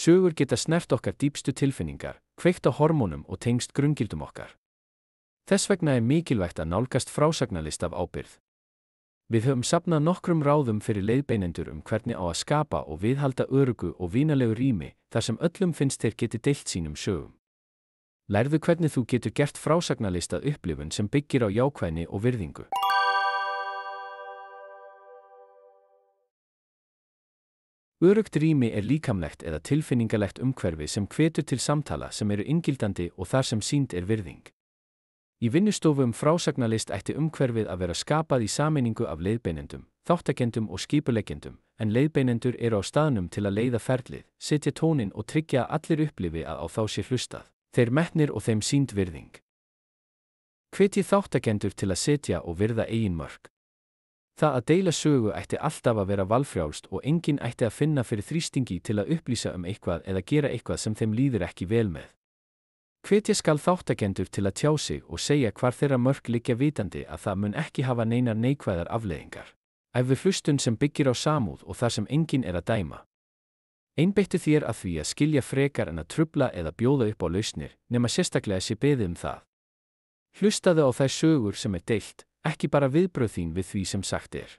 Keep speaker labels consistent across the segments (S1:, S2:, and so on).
S1: Sögur geta snert okkar dýpstu tilfinningar, kveikt á hormónum og tengst grunngildum okkar. Þess vegna er mikilvægt að nálgast frásagnarlist af ábyrgð. Við höfum safnað nokkrum ráðum fyrir leiðbeinendur hvernig á að skapa og viðhalda öruggu og vinalegu rými þar sem öllum finnst þeir geti deilt sínum sögum. Lærðu hvernig þú getur gert frásagnarlist að upplifun sem byggir á jákvæðni og virðingu. Örugt rými er líkamlegt eða tilfinningalegt umhverfi sem hvetur til samtala sem eru inngildandi og þar sem sýnd er virðing. Í vinnustofu frásagnarlist ætti umhverfið að vera skapað í sameiningu af leiðbeinendum, þáttakendum og skipuleggjendum, en leiðbeinendur eru á staðnum til að leiða ferlið, setja tóninn og tryggja að allir upplifi að á þá sé hlustað, þeir metnir og þeim sýnd virðing. Hvetji þáttakendur til að setja og virða eigin mörk. Það að deila sögu ætti alltaf að vera valfrjálst og enginn ætti að finna fyrir þrýstingi til að upplýsa eitthvað eða gera eitthvað sem þeim líður ekki vel með. Hvetja skal þáttakendur til að tjá sig og segja hvar þeirra mörk liggja vitandi að það mun ekki hafa neinar neikvæðar afleiðingar. Æfðu hlustun sem byggir á samúð og þar sem enginn er að dæma. Einbeittu þér að því að skilja frekar en að trufla eða bjóða upp á lausnir, nema sérstaklega sé beðið það. Hlustaðu á þær sögur sem er deilt, ekki bara viðbrögð þín við því sem sagt er.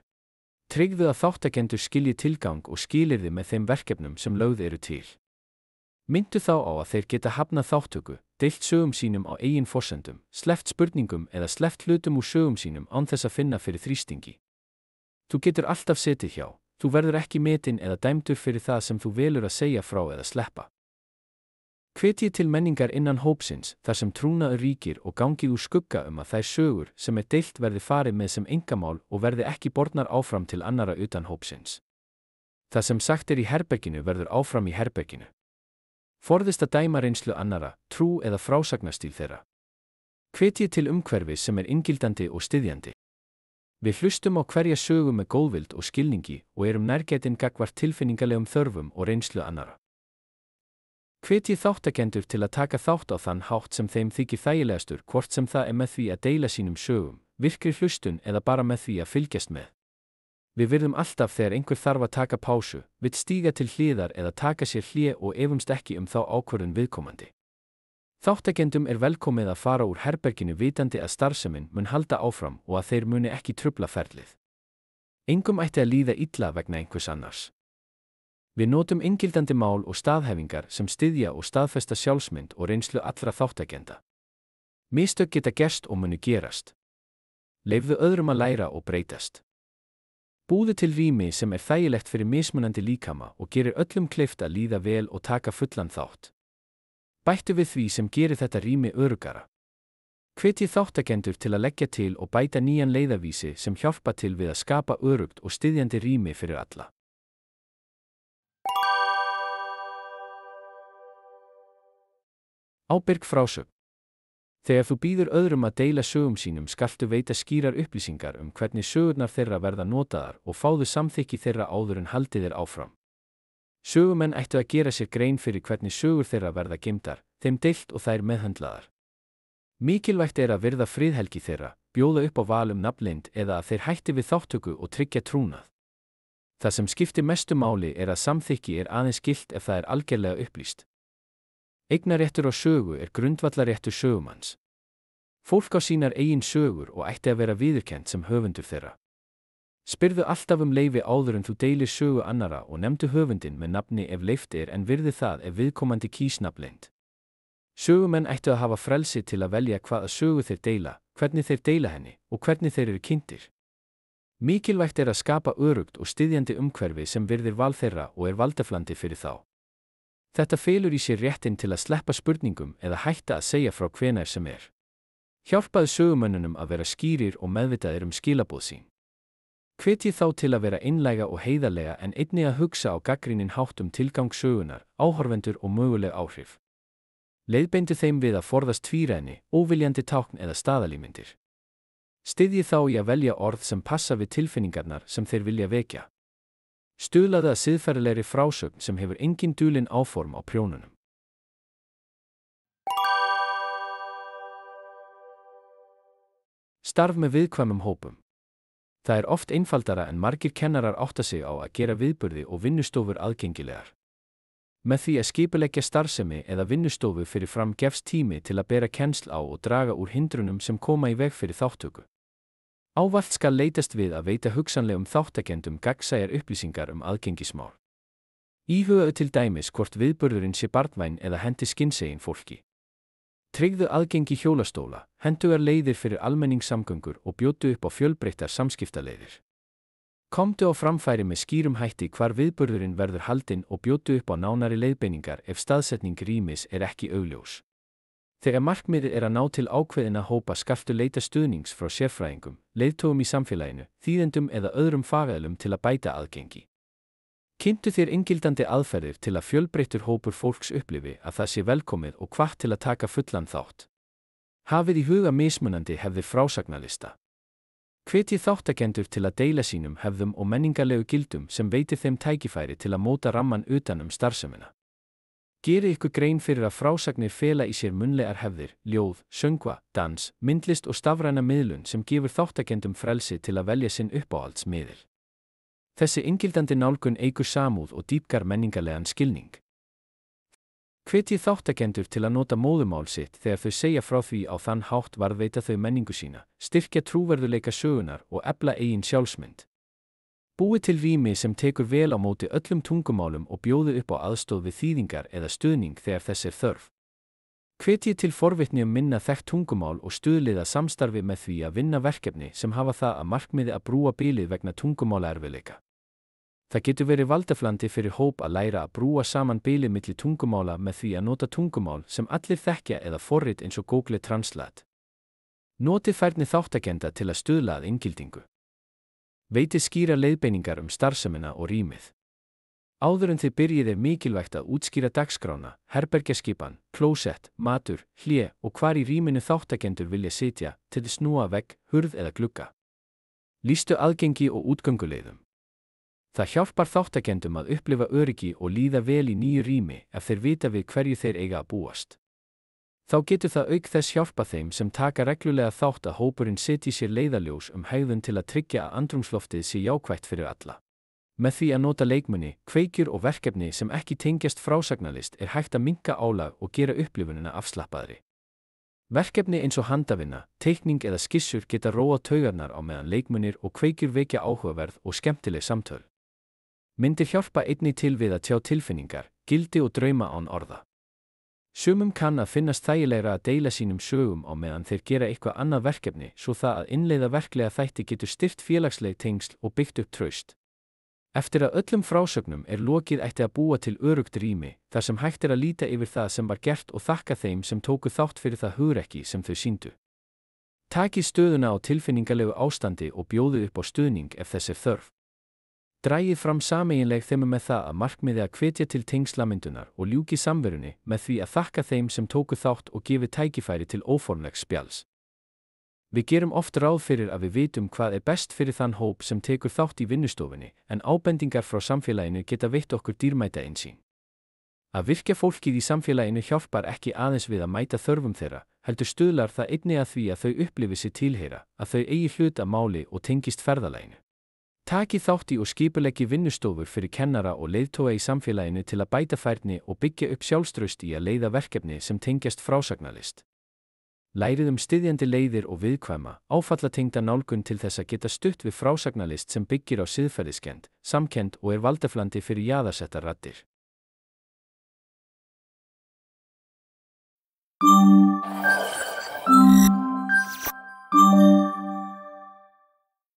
S1: Tryggðu að þáttakendur skilji tilgang og skilyrði með þeim verkefnum sem lögð eru til. Myndu þá á að þeir geta hafnað þáttöku, deilt sögum sínum á eigin forsendum, sleppt spurningum eða sleppt hlutum úr sögum sínum án þess að finna fyrir þrýstingi. Þú getur alltaf setið hjá, þú verður ekki metinn eða dæmdur fyrir það sem þú velur að segja frá eða sleppa. Hvetji til menningar innan hópsins þar sem trúnaður ríkir og gangið úr skugga að þær sögur sem er deilt verði farið með sem einkamál og verði ekki bornar áfram til annara utan hópsins. Það sem sagt er í herberginu verður áfram í herberginu. Forðist að dæma reynslu annara, trú eða frásagnastíl þeirra. Hvetji til umhverfis sem er inngildandi og styðjandi. Við hlustum á hverja sögu með góðvild og skilningi og erum nærgætin gagnvart tilfinningalegum þörfum og reynslu annara. Hvetji þáttakendur til að taka þátt á þann hátt sem þeim þykir þægilegastur, hvort sem það er með því að deila sínum sögum, virkri hlustun eða bara með því að fylgjast með. Við virðum alltaf þegar einhver þarf að taka pásu, vill stíga til hliðar eða taka sér hlé og efumst ekki þá ákvörðun viðkomandi. Þáttakendum er velkomið að fara úr herberginu vitandi að starfsemin mun halda áfram og að þeir muni ekki trufla ferlið. Engum ætti að líða illa vegna einhvers annars. Við notum inngildandi mál og staðhæfingar sem styðja og staðfesta sjálfsmynd og reynslu allra þáttakenda. Mistök geta gerst og munu gerast. Leyfðu öðrum að læra og breytast. Búðu til rými sem er þægilegt fyrir mismunandi líkama og gerir öllum kleift að líða vel og taka fullan þátt. Bættu við því sem gerir þetta rými öruggara. Hvetji þáttakendur til að leggja til og bæta nýjan leiðavísi sem hjálpa til við að skapa örugt og styðjandi rými fyrir alla. Ábyrg frásögn. Þegar þú býður öðrum að deila sögum sínum skaltu veita skýrar upplýsingar hvernig sögurnar þeirra verða notaðar og fáðu samþykki þeirra áður en haldið þeir áfram. Sögumenn ættu að gera sér grein fyrir hvernig sögur þeirra verða geymdar, þeim deilt og þær meðhöndlaðar. Mikilvægt er að virða friðhelgi þeirra, bjóða upp á val nafnleynd eða að þeir hætti við þáttöku og tryggja trúnað. Það sem skiptir mestu máli er að samþykki er aðeins gilt ef það er algerlega upplýst. Eignaréttur á sögu er grundvallaréttur sögumanns. Fólk á sínar eigin sögur og ætti að vera viðurkennt sem höfundur þeirra. Spyrðu alltaf leyfi áður en þú deilir sögu annara og nefndu höfundinn með nafni ef leyft er en virði það ef viðkomandi kýs nafnleynd. Sögumenn ættu að hafa frelsi til að velja hvaða sögu þeir deila, hvernig þeir deila henni og hvernig þeir eru kynntir. Mikilvægt er að skapa örugt og styðjandi umhverfi sem virðir val þeirra og er valdeflandi fyrir þá. Þetta felur í sér réttinn til að sleppa spurningum eða hætta að segja frá hvenær sem er. Hjálpaðu sögumönnunum að vera skýrir og meðvitaðir skilaboð sín. Hvetji þá til að vera einlæga og heiðarlega en einnig að hugsa á gagnrýninn hátt tilgang sögunar, áhorfendur og möguleg áhrif. Leiðbeindu þeim við að forðast tvíræðni, óviljandi tákn eða staðalímyndir. Styðji þá í að velja orð sem passa við tilfinningarnar sem þeir vilja vekja. Stuðlaðu að siðferðilegri frásögn sem hefur engin dulin áform á prjónunum. Starf með viðkvæmum hópum. Það er oft einfaldara en margir kennarar átta sig á að gera viðburði og vinnustofur aðgengilegar. Með því að skipuleggja starfsemi eða vinnustofu fyrir fram gefst tími til að bera kennsl á og draga úr hindrunum sem koma í veg fyrir þátttöku. Ávallt skal leitast við að veita hugsanlegum þáttakendum gagnsæjar upplýsingar aðgengismál. Íhugaðu til dæmis hvort viðburðurinn sé barnvæn eða hendi skynsegin fólki. Tryggðu aðgengi hjólastóla, hentugar leiðir fyrir almenningssamgöngur og bjóddu upp á fjölbreyttar samskiptaleiðir. Komdu á framfæri með skýrum hætti hvar viðburðurinn verður haldinn og bjóddu upp á nánari leiðbeiningar ef staðsetning rýmis ekki augljós. Þegar markmiðið að ná til ákveðinna hópa skaltu leita stuðnings frá sérfræðingum, leiðtogum í samfélaginu, þýðendum eða öðrum fagaðilum til að bæta aðgengi. Kynntu þér inngildandi aðferðir til að fjölbreyttur hópur fólks upplifi að það sé velkomið og hvatt til að taka fullan þátt. Hafið í huga mismunandi hefðir frásagnarlista. Hvetjið þáttakendur til að deila sínum hefðum og menningarlegu gildum sem veitir þeim tækifæri til að móta ramman utan starfsemina. Gerið ykkur grein fyrir að frásagnir fela í sér munnlegar hefðir, ljóð, söngva, dans, myndlist og stafræna miðlun sem gefur þáttakendum frelsi til að velja sinn uppáhaldsmiðil. Þessi inngildandi nálgun eykur samúð og dýpkar menningarlegan skilning. Hvetjið þáttakendur til að nota móðurmál sitt þegar þau segja frá því á þann hátt varðveita þau menningu sína, styrkja trúverðuleika sögunar og efla eigin sjálfsmynd. Búið til rými sem tekur vel á móti öllum tungumálum og bjóði upp á aðstoð við þýðingar eða stuðning þegar þess þörf. Hvetjið til forvitni minna þekkt tungumál og stuðliða samstarfi með því að vinna verkefni sem hafa það að markmiði að brúa bilið vegna tungumálaerfiðleika. Það getur verið valdeflandi fyrir hóp að læra að brúa saman bilið milli tungumála með því að nota tungumál sem allir þekkja eða forrit eins og Google Translate. Notið færni þáttakenda til að stuðla að inngildingu. Veitið skýra leiðbeiningar starfsemina og rýmið. Áður en þið byrjið mikilvægt að útskýra dagskrána, herbergjaskipan, klósett, matur, hlé og hvar í rýminu þáttakendur vilja sitja, til snúa vegg, hurð eða glugga. Lýstu aðgengi og útgönguleiðum. Það hjálpar þáttakendum að upplifa öryggi og líða vel í nýju rými ef þeir vita við hverju þeir eiga að búast. Þá getur það auk þess hjálpa þeim sem taka reglulega þátt að hópurinn setji sér leiðarljós hegðun til að tryggja að andrúmsloftið sé jákvætt fyrir alla. Með því að nota leikmuni, kveikjur og verkefni sem ekki tengjast frásagnarlist hægt að minnka álag og gera upplifunina afslappaðri. Verkefni eins og handavinna, teikning eða skissur geta róa taugarnar á meðan leikmunir og kveikjur vekja áhugaverð og skemmtileg samtöl. Myndir hjálpa einnig til við að tjá tilfinningar, gildi og drauma án orða. Sumum kann að finnast þægilegra að deila sínum sögum á meðan þeir gera eitthvað annað verkefni svo það að innleiða verklega þætti getur styrkt félagsleg tengsl og byggt upp traust. Eftir að öllum frásögnum lokið ætti að búa til öruggt rými þar sem hægt að líta yfir það sem var gert og þakka þeim sem tóku þátt fyrir það hugrekki sem þau sýndu. Takið stöðuna á tilfinningalegu ástandi og bjóðið upp á stuðning ef þess þörf. Dragið fram sameiginleg þemu með það að markmiði að hvetja til tengslamyndunar og ljúki samverunni með því að þakka þeim sem tóku þátt og gefi tækifæri til óformlegs spjalls. Við gerum oft ráð fyrir að við vitum hvað best fyrir þann hóp sem tekur þátt í vinnustofunni, en ábendingar frá samfélaginu geta veitt okkur dýrmæta innsýn. Að virkja fólkið í samfélaginu hjálpar ekki aðeins við að mæta þörfum þeirra, heldur stuðlar það einnig að því að þau upplifi sig tilheyra, að þau eigi hlut að máli og tengist ferðalaginu. Takið þátt í og skipuleggi vinnustofur fyrir kennara og leiðtoga í samfélaginu til að bæta færni og byggja upp sjálfstraust í að leiða verkefni sem tengjast frásagnarlist. Lærið styðjandi leiðir og viðkvæma, áfallatengda nálgun til þess að geta stutt við frásagnarlist sem byggir á siðferðiskennd, samkennd og valdeflandi fyrir jaðarsettar raddir.